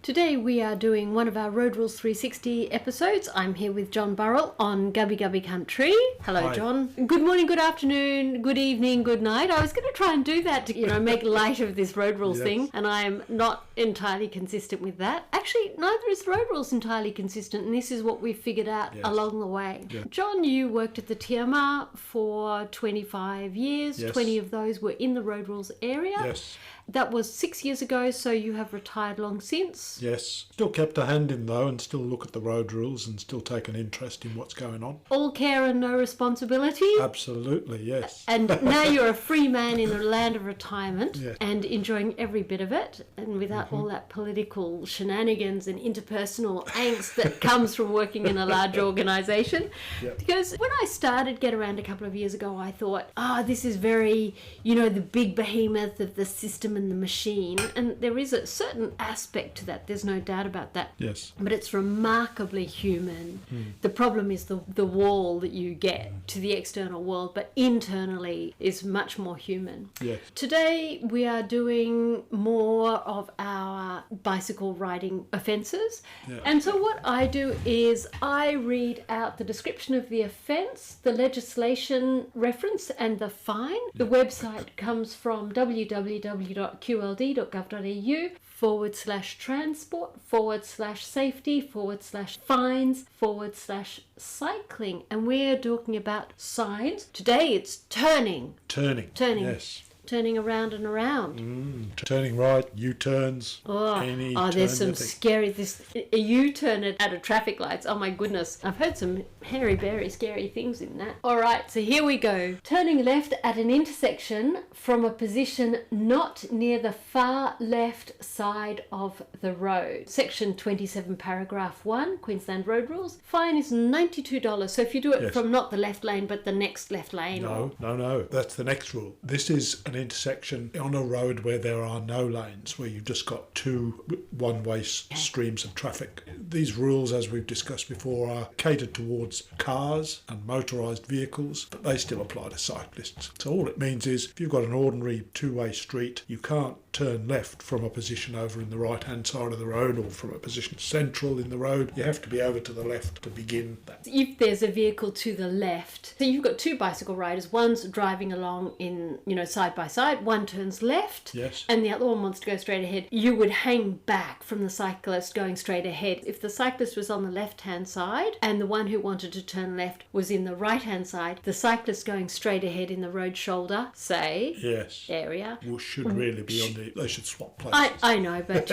Today we are doing one of our Road Rules 360 episodes. I'm here with John Burrill on Gubby Gubby Country. Hello, Hi. John. Good morning, good afternoon, good evening, good night. I was going to try and do that to, make light of this Road Rules thing, and I'm not entirely consistent with that. Actually, neither is Road Rules entirely consistent, and this is what we figured out along the way. Yeah. John, you worked at the TMR for 25 years. Yes. 20 of those were in the Road Rules area. Yes. That was 6 years ago, so you have retired long since. Yes. Still kept a hand in though and still look at the road rules and still take an interest in what's going on. All care and no responsibility. Absolutely, yes. And now you're a free man in the land of retirement Yeah. and enjoying every bit of it, and without all that political shenanigans and interpersonal angst that comes from working in a large organisation. Yep. Because when I started Get Around a couple of years ago, I thought, this is very, the big behemoth of the system and the machine. And there is a certain aspect to that. There's no doubt about that. Yes. But it's remarkably human. The problem is the wall that you get to the external world, but internally is much more human. Yes. Today we are doing more of our bicycle riding offences. Yeah. And so what I do is I read out the description of the offence, the legislation reference and the fine. The website comes from www.qld.gov.au/transport/safety/fines/cycling. And we're talking about signs. Today it's turning. Turning. Yes. Turning around and around. Turning right, U-turns, any turn there's some you think. scary, a U-turn at a traffic lights. Oh my goodness. I've heard some hairy-berry scary things in that. All right, so here we go. Turning left at an intersection from a position not near the far left side of the road. Section 27, paragraph 1, Queensland Road Rules. Fine is $92. So if you do it from not the left lane, but the next left lane. No. That's the next rule. This is an intersection on a road where there are no lanes, where you've just got two one-way streams of traffic. These rules, as we've discussed before, are catered towards cars and motorised vehicles, but they still apply to cyclists. So all it means is if you've got an ordinary two-way street, you can't turn left from a position over in the right-hand side of the road or from a position central in the road. You have to be over to the left to begin that. If there's a vehicle to the left, so you've got two bicycle riders, one's driving along in, side by side, one turns left, Yes. and the other one wants to go straight ahead, you would hang back from the cyclist going straight ahead. If the cyclist was on the left-hand side and the one who wanted to turn left was in the right-hand side, the cyclist going straight ahead in the road shoulder, area. Well, should really be on they should swap places. I know, but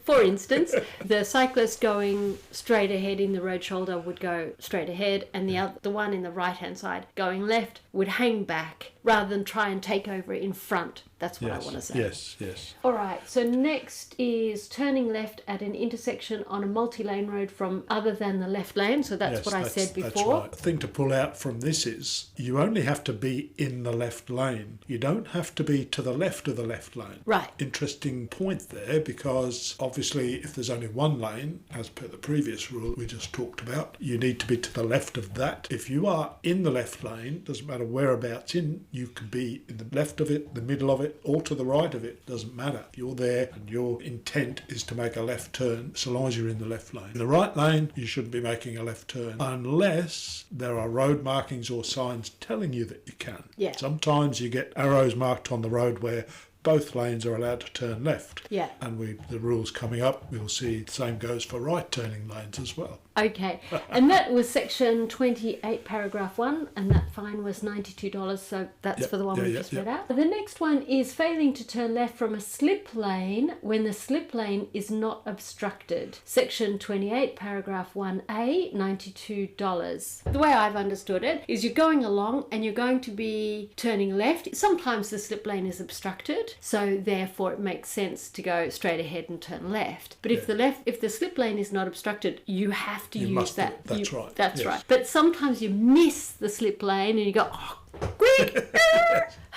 for instance, the cyclist going straight ahead in the road shoulder would go straight ahead, and the one in the right-hand side going left would hang back rather than try and take over in front. That's what I want to say. Yes. All right, so next is turning left at an intersection on a multi-lane road from other than the left lane. So that's what I said before. That's right. The thing to pull out from this is you only have to be in the left lane. You don't have to be to the left of the left lane. Right. Interesting point there, because obviously if there's only one lane, as per the previous rule we just talked about, you need to be to the left of that. If you are in the left lane, doesn't matter whereabouts in, you can be in the left of it, the middle of it, or to the right of it, doesn't matter. You're there and your intent is to make a left turn so long as you're in the left lane. In the right lane, you shouldn't be making a left turn unless there are road markings or signs telling you that you can. Yeah. Sometimes you get arrows marked on the road where both lanes are allowed to turn left. Yeah. And the rules coming up, we'll see the same goes for right turning lanes as well. Okay, and that was section 28, paragraph 1, and that fine was $92, so that's for the one we just read out. The next one is failing to turn left from a slip lane when the slip lane is not obstructed. Section 28, paragraph 1A, $92. The way I've understood it is you're going along and you're going to be turning left. Sometimes the slip lane is obstructed, so therefore it makes sense to go straight ahead and turn left. But if the slip lane is not obstructed, you have to use that. That's right. That's right. But sometimes you miss the slip lane and you go, oh quick,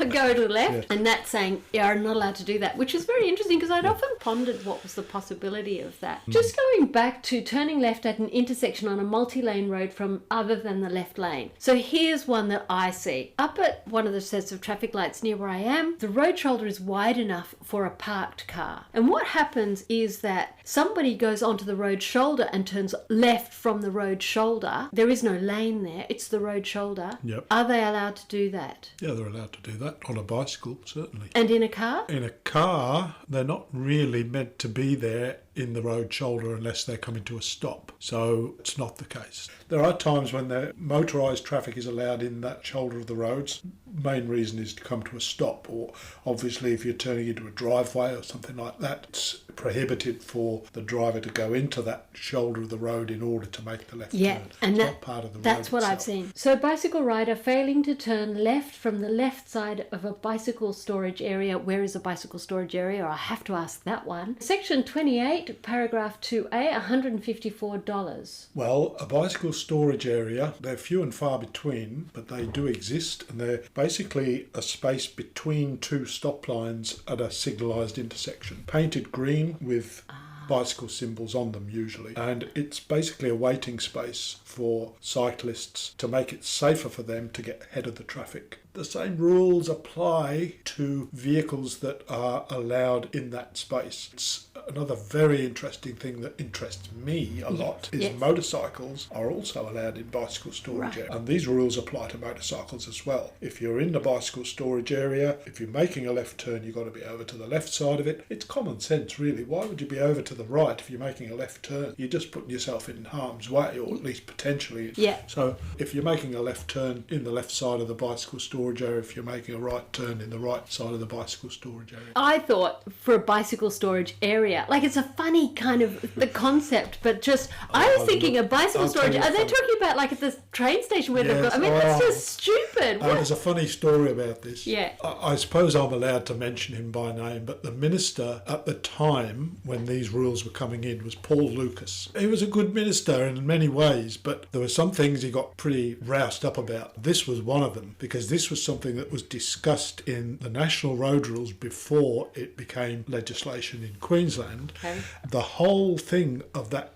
go to the left, and that's saying you're not allowed to do that, which is very interesting because I'd often pondered what was the possibility of that. Just going back to turning left at an intersection on a multi-lane road from other than the left lane. So here's one that I see. Up at one of the sets of traffic lights near where I am, the road shoulder is wide enough for a parked car. And what happens is that somebody goes onto the road shoulder and turns left from the road shoulder. There is no lane there, it's the road shoulder. Yep. Are they allowed to do that? Yeah, they're allowed to do that on a bicycle, certainly. And in a car? In a car, they're not really meant to be there in the road shoulder unless they're coming to a stop. So it's not the case. There are times when the motorised traffic is allowed in that shoulder of the roads. Main reason is to come to a stop, or obviously if you're turning into a driveway or something like that, it's prohibited for the driver to go into that shoulder of the road in order to make the left turn. And it's not part of the road that's what itself. I've seen. So bicycle rider failing to turn left from the left side of a bicycle storage area. Where is a bicycle storage area? I have to ask that one. Section 28, paragraph 2A, $154. Well, a bicycle storage area, they're few and far between, but they do exist, and they're basically a space between two stop lines at a signalised intersection. Painted green with bicycle symbols on them usually, and it's basically a waiting space for cyclists to make it safer for them to get ahead of the traffic. The same rules apply to vehicles that are allowed in that space. It's another very interesting thing that interests me a lot is motorcycles are also allowed in bicycle storage area. And these rules apply to motorcycles as well. If you're in the bicycle storage area, if you're making a left turn, you've got to be over to the left side of it. It's common sense, really. Why would you be over to the right if you're making a left turn? You're just putting yourself in harm's way, or at least potentially. Yeah. So if you're making a left turn in the left side of the bicycle storage area, if you're making a right turn in the right side of the bicycle storage area. I thought for a bicycle storage area, like it's a funny kind of the concept, but just I was thinking a bicycle storage. Are they talking about like at the train station where they've got? I mean, that's just stupid. There's a funny story about this. Yeah. I suppose I'm allowed to mention him by name, but the minister at the time when these rules were coming in was Paul Lucas. He was a good minister in many ways, but there were some things he got pretty roused up about. This was one of them, because this was something that was discussed in the national road rules before it became legislation in Queensland. Okay. The whole thing of that,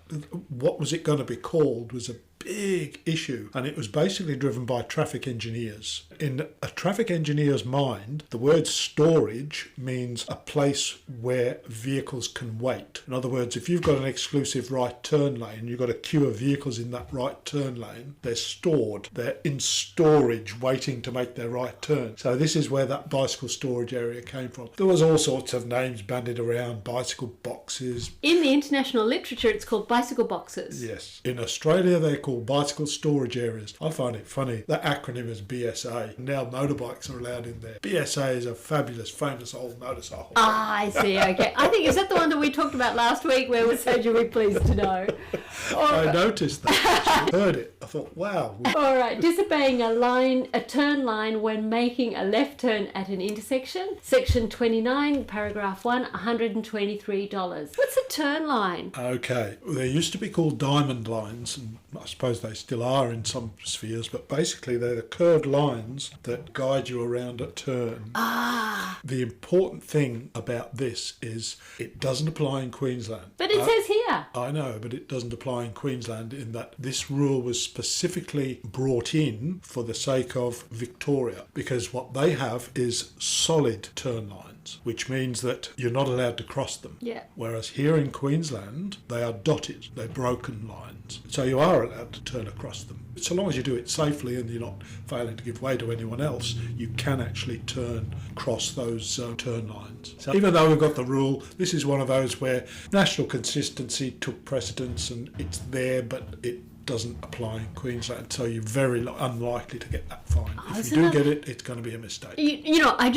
what was it going to be called, was a big issue, and it was basically driven by traffic engineers. In a traffic engineer's mind, the word storage means a place where vehicles can wait. In other words, if you've got an exclusive right turn lane, you've got a queue of vehicles in that right turn lane, they're stored, they're in storage waiting to make their right turn. So this is where that bicycle storage area came from. There was all sorts of names bandied around, bicycle boxes. In the international literature, it's called bicycle boxes. Yes. In Australia, they're called bicycle storage areas. I find it funny. The acronym is BSA. Now motorbikes are allowed in there. BSA is a fabulous, famous old motorcycle. Ah, I see. Okay. I think, is that the one that we talked about last week where we said you'd be pleased to know? I noticed that. I heard it. I thought, wow. All right. Disobeying a turn line when making a left turn at an intersection. Section 29, paragraph 1, $123. What's a turn line? Okay. They used to be called diamond lines, and I suppose they still are in some spheres, but basically they're the curved lines that guide you around a turn. The important thing about this is it doesn't apply in Queensland. But it says here. I know, but it doesn't apply in Queensland in that this rule was specifically brought in for the sake of Victoria, because what they have is solid turn lines, which means that you're not allowed to cross them. Yeah. Whereas here in Queensland, they are dotted, they're broken lines. So you are allowed to turn across them. So long as you do it safely and you're not failing to give way to anyone else, you can actually cross those turn lines. So even though we've got the rule, this is one of those where national consistency took precedence and it's there, but it doesn't apply in Queensland, so you're very unlikely to get that fine. If you do get it, it's going to be a mistake. You know, I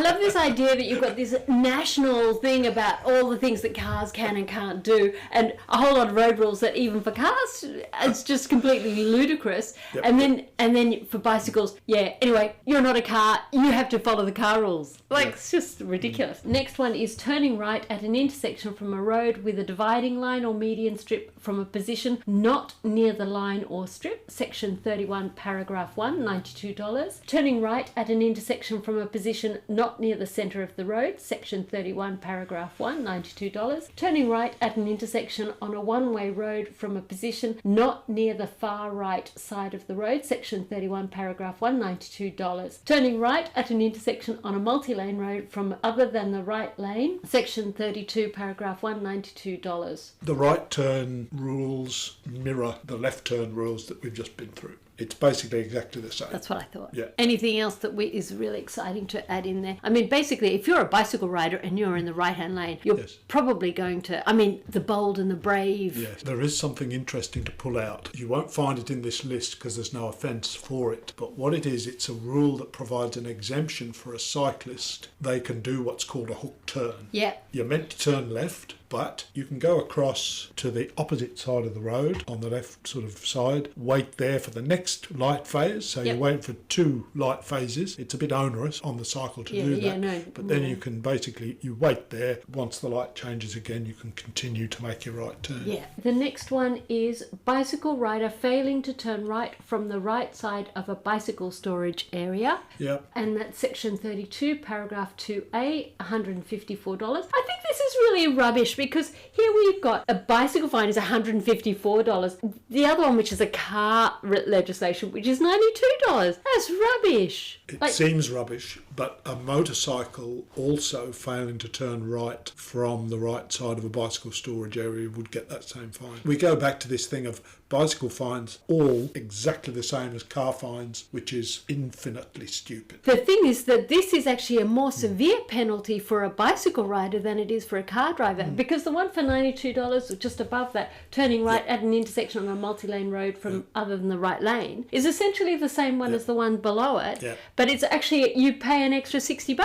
love this idea that you've got this national thing about all the things that cars can and can't do, and a whole lot of road rules that even for cars, it's just completely ludicrous. Yep. And then for bicycles, anyway, you're not a car, you have to follow the car rules. It's just ridiculous. Next one is turning right at an intersection from a road with a dividing line or median strip from a position not near the line or strip, section 31, paragraph 1, $92. Turning right at an intersection from a position not near the centre of the road, section 31, paragraph 1, $92. Turning right at an intersection on a one-way road from a position not near the far right side of the road, section 31, paragraph 1, $92. Turning right at an intersection on a multi-lane road from other than the right lane, section 32, paragraph 1, $92. The right turn rules mirror the left turn rules that we've just been through. It's basically exactly the same. That's what I thought. Yeah. Anything else that is really exciting to add in there? I mean, basically, if you're a bicycle rider and you're in the right-hand lane, you're probably going to, the bold and the brave. Yes, there is something interesting to pull out. You won't find it in this list because there's no offence for it. But what it is, it's a rule that provides an exemption for a cyclist. They can do what's called a hook turn. Yeah. You're meant to turn left, but you can go across to the opposite side of the road on the left sort of side, wait there for the next light phase. So you're waiting for 2 light phases. It's a bit onerous on the cycle to do that. But then you can basically, you wait there. Once the light changes again, you can continue to make your right turn. Yeah. The next one is bicycle rider failing to turn right from the right side of a bicycle storage area. Yeah. And that's section 32, paragraph 2A, $154. I think this is really rubbish because here we've got a bicycle fine is $154. The other one, which is a car legislation, which is $92. That's rubbish. It seems rubbish, but a motorcycle also failing to turn right from the right side of a bicycle storage area would get that same fine. We go back to this thing of bicycle fines all exactly the same as car fines, which is infinitely stupid. The thing is that this is actually a more severe penalty for a bicycle rider than it is for a car driver, because the one for $92, just above that, turning right at an intersection on a multi-lane road from other than the right lane, is essentially the same one as the one below it, but it's actually, you pay an extra $60.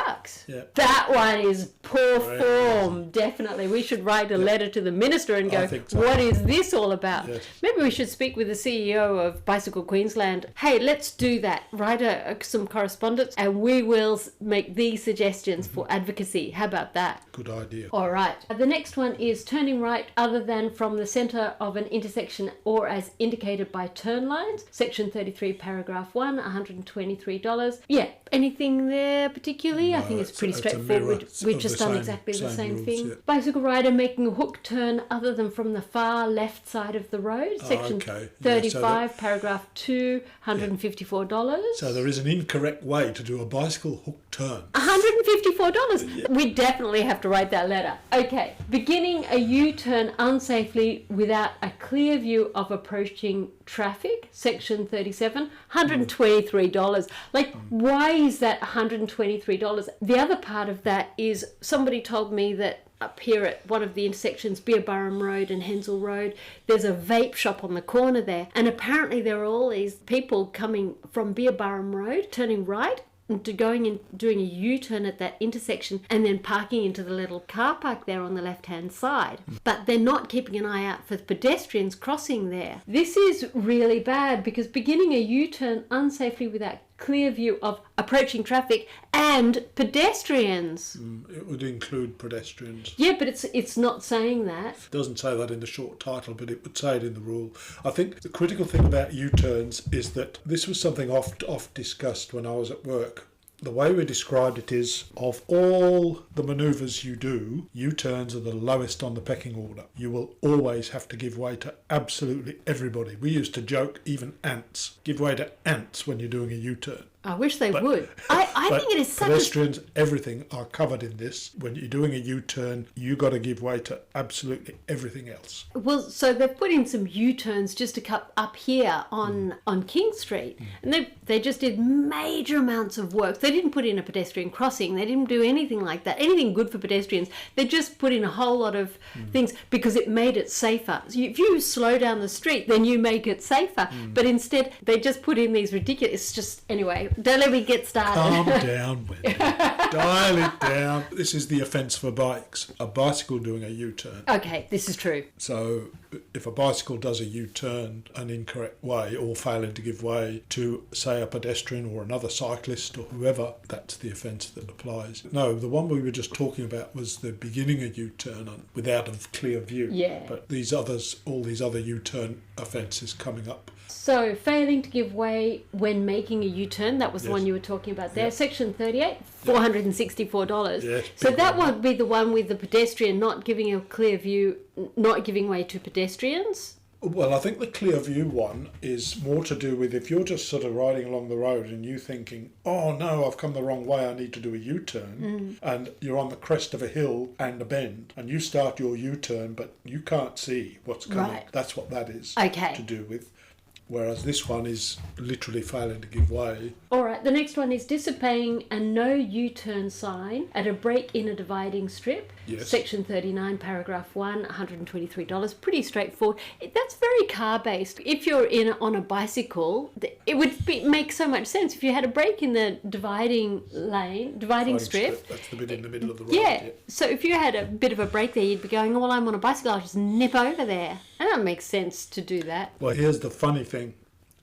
That one is poor form, definitely. We should write a letter to the minister and go, what is this all about? Maybe we should speak with the CEO of Bicycle Queensland. Hey, let's do that. Write some correspondence and we will make these suggestions for advocacy. How about that? Good idea. All right. The next one is turning right other than from the centre of an intersection or as indicated by turn lines. Section 33, paragraph 1, $123. Yeah. Anything there particularly? No, I think it's pretty straightforward. We've just done exactly the same rules, thing. Bicycle rider making a hook turn other than from the far left side of the road. Section 35, paragraph 2, $154. So there is an incorrect way to do a bicycle hook turn. $154. We definitely have to write that letter. Okay. Beginning a U-turn unsafely without a clear view of approaching traffic. Section 37, $123. Why is that $123? The other part of that is somebody told me that up here at one of the intersections, Beerburrum Road and Hensel Road, there's a vape shop on the corner there. And apparently there are all these people coming from Beerburrum Road, turning right, to going and doing a U-turn at that intersection and then parking into the little car park there on the left-hand side. But they're not keeping an eye out for pedestrians crossing there. This is really bad because beginning a U-turn unsafely without clear view of approaching traffic and pedestrians. It would include pedestrians. Yeah, but it's not saying that. It doesn't say that in the short title, but it would say it in the rule. I think the critical thing about U-turns is that this was something oft discussed when I was at work. The way we described it is, of all the manoeuvres you do, U-turns are the lowest on the pecking order. You will always have to give way to absolutely everybody. We used to joke, even ants. Give way to ants when you're doing a U-turn. I wish they would. I think it is such pedestrians, everything are covered in this. When you're doing a U-turn, you got to give way to absolutely everything else. Well, so they've put in some U-turns just to cut up here on King Street. And they just did major amounts of work. They didn't put in a pedestrian crossing. They didn't do anything like that. Anything good for pedestrians. They just put in a whole lot of things because it made it safer. So if you slow down the street, then you make it safer. But instead, they just put in these ridiculous... It's just... Anyway... Don't let me get started. Calm down, Wendy. Dial it down. This is the offence for bikes. A bicycle doing a U-turn. Okay, this is true. So if a bicycle does a U-turn an incorrect way or failing to give way to, say, a pedestrian or another cyclist or whoever, that's the offence that applies. No, the one we were just talking about was the beginning a U-turn without a clear view. Yeah. But all these other U-turn offences coming up. So, failing to give way when making a U-turn, that was the one you were talking about there. Section 38, $464. Yes, so that would be the one with the pedestrian not giving a clear view, not giving way to pedestrians? Well, I think the clear view one is more to do with if you're just sort of riding along the road and you thinking, oh no, I've come the wrong way, I need to do a U-turn, and you're on the crest of a hill and a bend, and you start your U-turn, but you can't see what's coming. Right. That's what that is to do with. Whereas this one is literally failing to give way. All right, the next one is disobeying a no U-turn sign at a break in a dividing strip. Yes. Section 39, paragraph 1, $123. Pretty straightforward. That's very car-based. If you're on a bicycle, it would make so much sense. If you had a break in the dividing strip. That's the bit in the middle of the road. Yeah. So if you had a bit of a break there, you'd be going, well, I'm on a bicycle, I'll just nip over there. And that makes sense to do that. Well, here's the funny thing.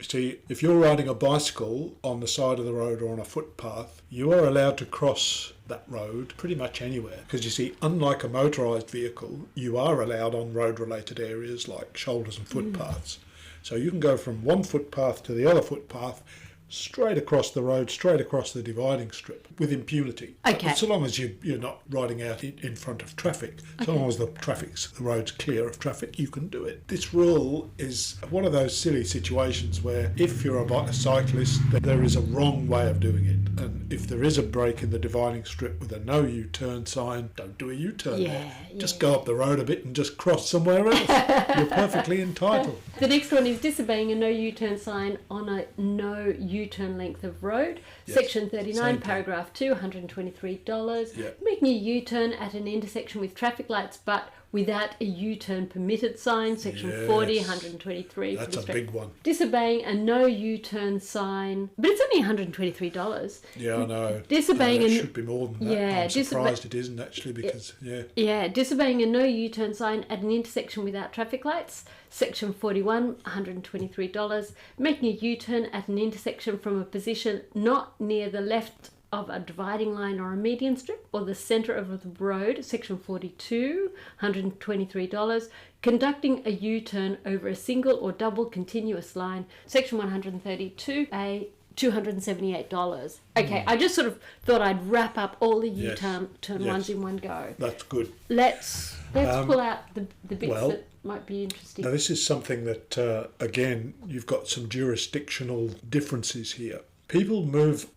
See, if you're riding a bicycle on the side of the road or on a footpath, you are allowed to cross that road pretty much anywhere. Because you see, unlike a motorised vehicle, you are allowed on road-related areas like shoulders and footpaths. So you can go from one footpath to the other footpath, straight across the road, straight across the dividing strip with impunity. Okay. So long as you're not riding out in front of traffic, so long as the road's clear of traffic, you can do it. This rule is one of those silly situations where if you're a cyclist, there is a wrong way of doing it. And if there is a break in the dividing strip with a no U-turn sign, don't do a U-turn there. Just go up the road a bit and just cross somewhere else. You're perfectly entitled. The next one is disobeying a no U-turn sign on a no U-turn length of road. Yes. Section 39, paragraph 2, $123. Making a U-turn at an intersection with traffic lights but without a U-turn permitted sign. Section 40, $123. That's a big one. Disobeying a no U-turn sign, but it's only $123. Yeah, I know. Disobeying it should be more than that. Yeah, I'm surprised it isn't actually because, disobeying a no U-turn sign at an intersection without traffic lights. Section 41, $123. Making a U-turn at an intersection from a position not near the left of a dividing line or a median strip or the centre of the road. Section 42, $123. Conducting a U-turn over a single or double continuous line. Section 132A, $278. Okay, I just sort of thought I'd wrap up all the U-turn ones in one go. That's good. Let's pull out the bits that might be interesting. Now this is something that, again, you've got some jurisdictional differences here. People move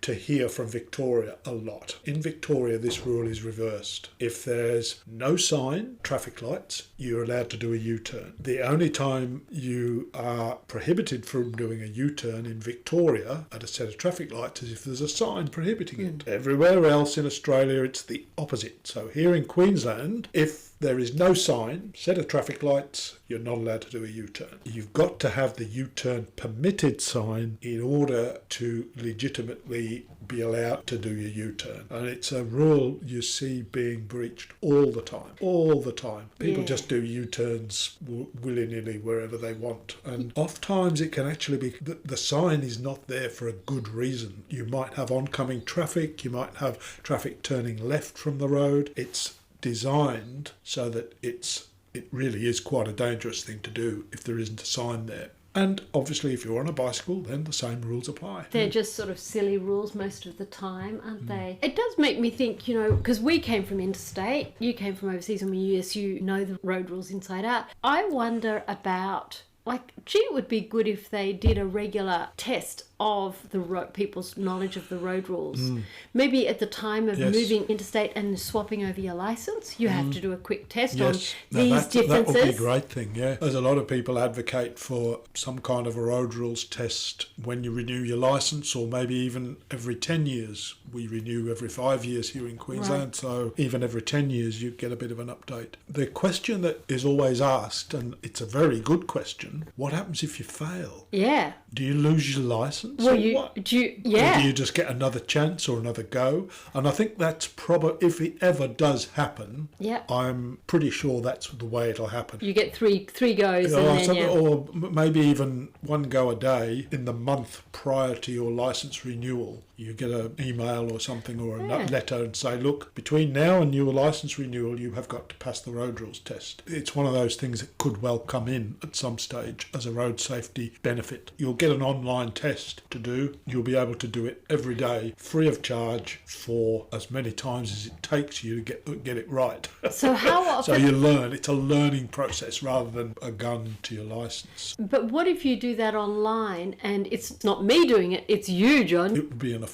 to here from Victoria a lot. In Victoria, this rule is reversed. If there's no sign, traffic lights, you're allowed to do a U-turn. The only time you are prohibited from doing a U-turn in Victoria at a set of traffic lights is if there's a sign prohibiting it. Everywhere else in Australia, it's the opposite. So here in Queensland, if there is no sign, set of traffic lights, you're not allowed to do a U-turn. You've got to have the U-turn permitted sign in order to legitimately be allowed to do your U-turn. And it's a rule you see being breached all the time. All the time. People just do U-turns willy-nilly wherever they want. And oftentimes it can actually be the sign is not there for a good reason. You might have oncoming traffic, you might have traffic turning left from the road. It's designed so that it really is quite a dangerous thing to do if there isn't a sign there. And obviously if you're on a bicycle, then the same rules apply. They're just sort of silly rules most of the time, aren't they? It does make me think, because we came from interstate, you came from overseas, and you know the road rules inside out. I wonder about, it would be good if they did a regular test of the people's knowledge of the road rules. Maybe at the time of moving interstate and swapping over your license, you have to do a quick test on these differences. That would be a great thing, There's a lot of people advocate for some kind of a road rules test when you renew your license, or maybe even every 10 years. We renew every 5 years here in Queensland, so even every 10 years you get a bit of an update. The question that is always asked, and it's a very good question, what happens if you fail? Yeah. Do you lose your license? licence? Well, Or do you just get another chance or another go? And I think that's probably, if it ever does happen, I'm pretty sure that's the way it'll happen. You get three goes, or maybe even one go a day in the month prior to your licence renewal. You get an email or something or a letter and say, look, between now and your licence renewal, you have got to pass the road rules test. It's one of those things that could well come in at some stage as a road safety benefit. You'll get an online test to do. You'll be able to do it every day, free of charge, for as many times as it takes you to get it right. So how often? So you learn. It's a learning process rather than a gun to your licence. But what if you do that online and it's not me doing it, it's you, John? It would be an offence.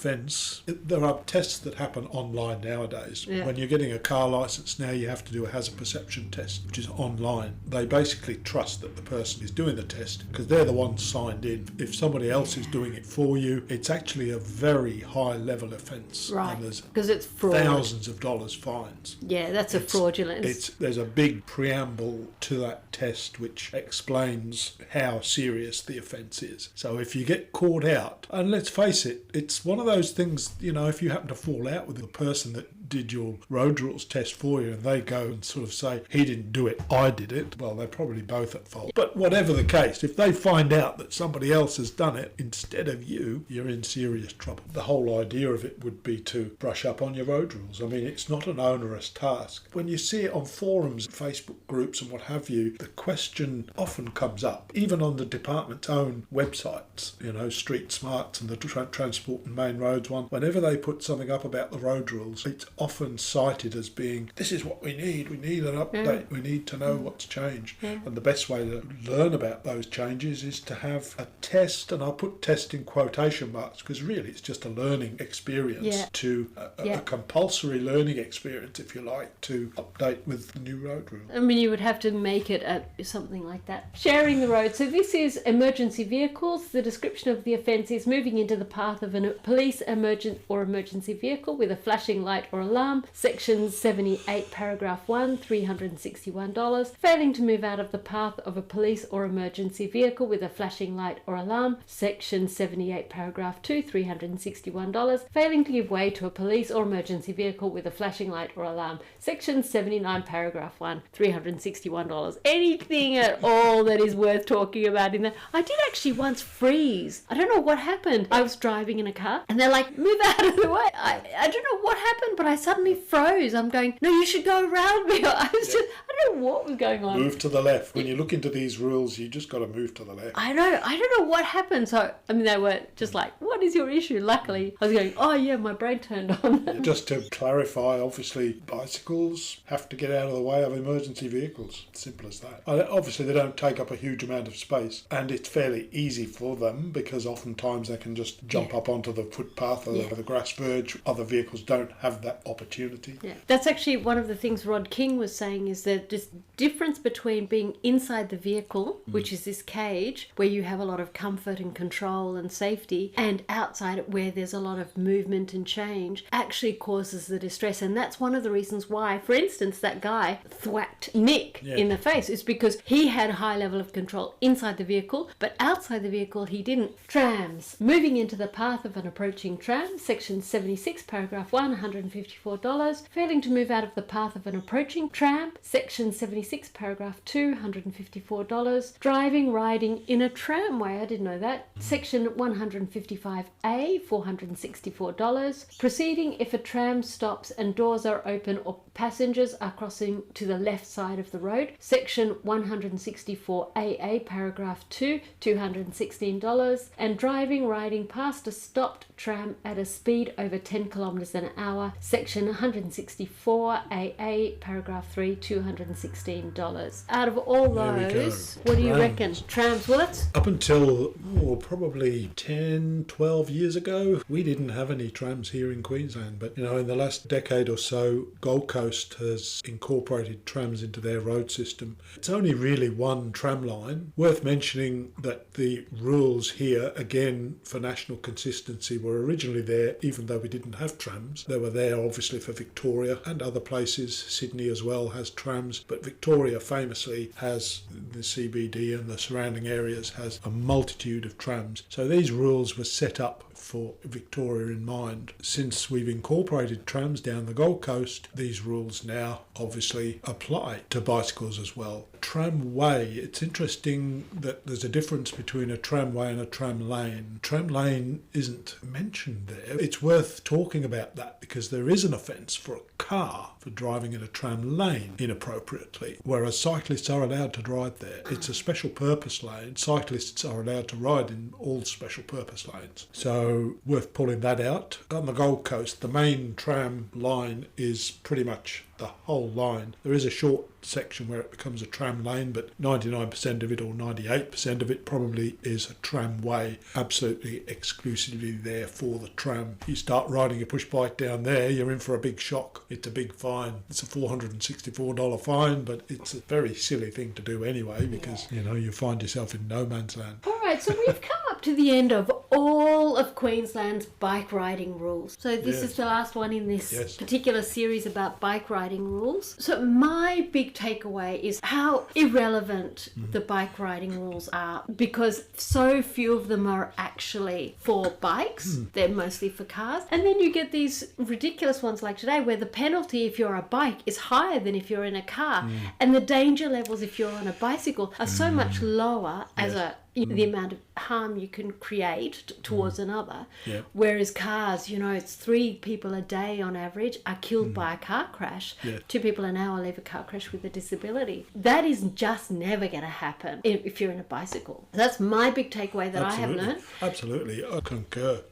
There are tests that happen online nowadays. Yeah. When you're getting a car licence now, you have to do a hazard perception test, which is online. They basically trust that the person is doing the test because they're the ones signed in. If somebody else is doing it for you, it's actually a very high level offence. Right, because it's fraud. Thousands of dollars fines. Yeah, that's a fraudulent. There's a big preamble to that test which explains how serious the offence is. So if you get caught out, and let's face it, it's one of those things, if you happen to fall out with the person that did your road rules test for you and they go and sort of say, he didn't do it, I did it, well, they're probably both at fault. But whatever the case, if they find out that somebody else has done it instead of you, you're in serious trouble. The whole idea of it would be to brush up on your road rules. I mean, it's not an onerous task. When you see it on forums, Facebook groups and what have you, the question often comes up, even on the department's own websites, Street Smarts and the Transport and Main Roads one, whenever they put something up about the road rules, it's often cited as being, this is what we need an update, we need to know what's changed. And the best way to learn about those changes is to have a test, and I'll put test in quotation marks because really it's just a learning experience to a compulsory learning experience, if you like, to update with the new road rule. I mean, you would have to make it something like that. Sharing the road. So this is emergency vehicles. The description of the offence is moving into the path of a police emergency vehicle with a flashing light or alarm. Section 78, paragraph 1, $361. Failing to move out of the path of a police or emergency vehicle with a flashing light or alarm. Section 78, paragraph 2, $361. Failing to give way to a police or emergency vehicle with a flashing light or alarm. Section 79, paragraph 1, $361. Anything at all that is worth talking about in there. I did actually once freeze. I don't know what happened. I was driving in a car and they're like, move out of the way. I don't know what happened, but I suddenly froze. I'm going, no, you should go around me. I don't know what was going on. Move to the left. When you look into these rules, you just got to move to the left. I don't know what happened. So, I mean, they were just like, what is your issue? Luckily, I was going, oh yeah, my brain turned on. Just to clarify, obviously, bicycles have to get out of the way of emergency vehicles. Simple as that. Obviously, they don't take up a huge amount of space, and it's fairly easy for them because oftentimes they can just jump up onto the footpath or the grass verge. Other vehicles don't have that opportunity. Yeah, that's actually one of the things Rod King was saying, is that this difference between being inside the vehicle, which is this cage where you have a lot of comfort and control and safety, and outside it where there's a lot of movement and change, actually causes the distress. And that's one of the reasons why, for instance, that guy thwacked Nick in the face, is because he had a high level of control inside the vehicle, but outside the vehicle he didn't. Trams. Moving into the path of an approaching tram. Section 76, paragraph 1, $154. Failing to move out of the path of an approaching tram. Section 76, paragraph 2, $154. Driving, riding in a tramway. I didn't know that. Section 155A, $464. Proceeding if a tram stops and doors are open or passengers are crossing to the left side of the road. Section 164AA, paragraph 2, $216. And driving, riding past a stopped tram at a speed over 10 kilometers an hour. Section 164AA, paragraph 3, $216. Out of all those, what do you reckon? Trams. Well, that's up until probably 10, 12 years ago, we didn't have any trams here in Queensland. But, in the last decade or so, Gold Coast has incorporated trams into their road system. It's only really one tram line. Worth mentioning that the rules here, again, for national consistency, were originally there, even though we didn't have trams. They were there, obviously for Victoria and other places. Sydney as well has trams, but Victoria famously has, the CBD and the surrounding areas has a multitude of trams. So these rules were set up for Victoria in mind. Since we've incorporated trams down the Gold Coast, these rules now obviously apply to bicycles as well. Tramway, it's interesting that there's a difference between a tramway and a tram lane. Tram lane isn't mentioned there. It's worth talking about that because there is an offence for a car for driving in a tram lane inappropriately, whereas cyclists are allowed to ride there. It's a special purpose lane. Cyclists are allowed to ride in all special purpose lanes. So worth pulling that out. On the Gold Coast, the main tram line is pretty much the whole line. There is a short section where it becomes a tram lane, but 99% of it or 98% of it probably is a tramway, absolutely exclusively there for the tram. You start riding a push bike down there, you're in for a big shock. It's a big fine. It's a $464 fine, but it's a very silly thing to do anyway because, you find yourself in no man's land. All right, so we've come up to the end of all of Queensland's bike riding rules. So this is the last one in this particular series about bike riding rules. So my big takeaway is how irrelevant the bike riding rules are because so few of them are actually for bikes. They're mostly for cars. And then you get these ridiculous ones like today where the penalty if you're a bike is higher than if you're in a car. And the danger levels if you're on a bicycle are so much lower as the amount of harm you can create towards another. Whereas cars, it's 3 people a day on average are killed by a car crash. 2 people an hour leave a car crash with a disability. That is just never going to happen if you're in a bicycle. That's my big takeaway that I have learned. Absolutely, I concur.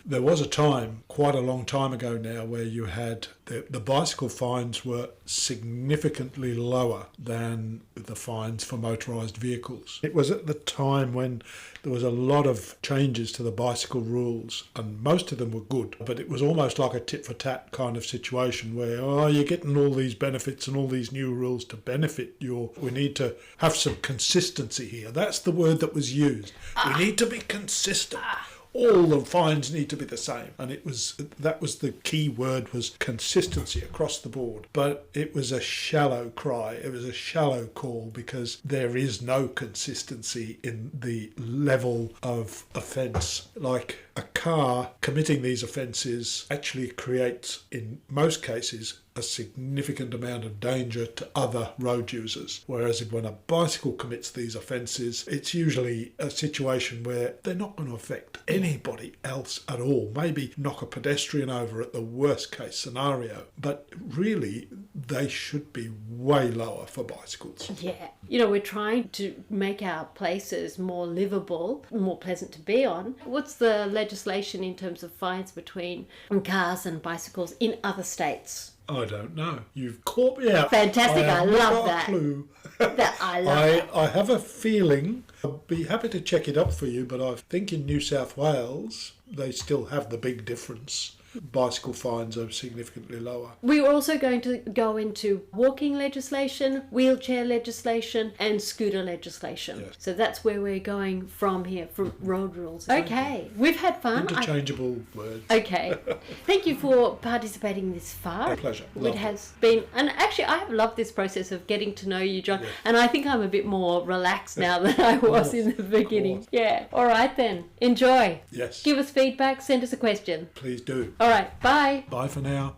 There was a time, quite a long time ago now, where you had the bicycle fines were significantly lower than the fines for motorised vehicles. It was at the time when there was a lot of changes to the bicycle rules and most of them were good, but it was almost like a tit for tat kind of situation where you're getting all these benefits and all these new rules to benefit we need to have some consistency here. That's the word that was used. We need to be consistent. All the fines need to be the same, and that was the key word, was consistency across the board. But it was a shallow cry, it was a shallow call, because there is no consistency in the level of offence. Like a car committing these offences actually creates, in most cases, a significant amount of danger to other road users. Whereas when a bicycle commits these offences, it's usually a situation where they're not going to affect anybody else at all. Maybe knock a pedestrian over at the worst case scenario, but really they should be way lower for bicycles. We're trying to make our places more livable, more pleasant to be on. What's the legislation in terms of fines between cars and bicycles in other states? I don't know. You've caught me out. Fantastic. I love that. Clue. I have a feeling, I'd be happy to check it up for you, but I think in New South Wales they still have the big difference. Bicycle fines are significantly lower. We're also going to go into walking legislation, wheelchair legislation and scooter legislation. So that's where we're going from here, from road rules. Okay, we've had fun. Interchangeable words. Okay. Thank you for participating this far. A pleasure. It has been, and actually I have loved this process of getting to know you, John, and I think I'm a bit more relaxed now than I was in the beginning. All right then. Enjoy. Yes. Give us feedback, send us a question. Please do. All right, bye. Bye for now.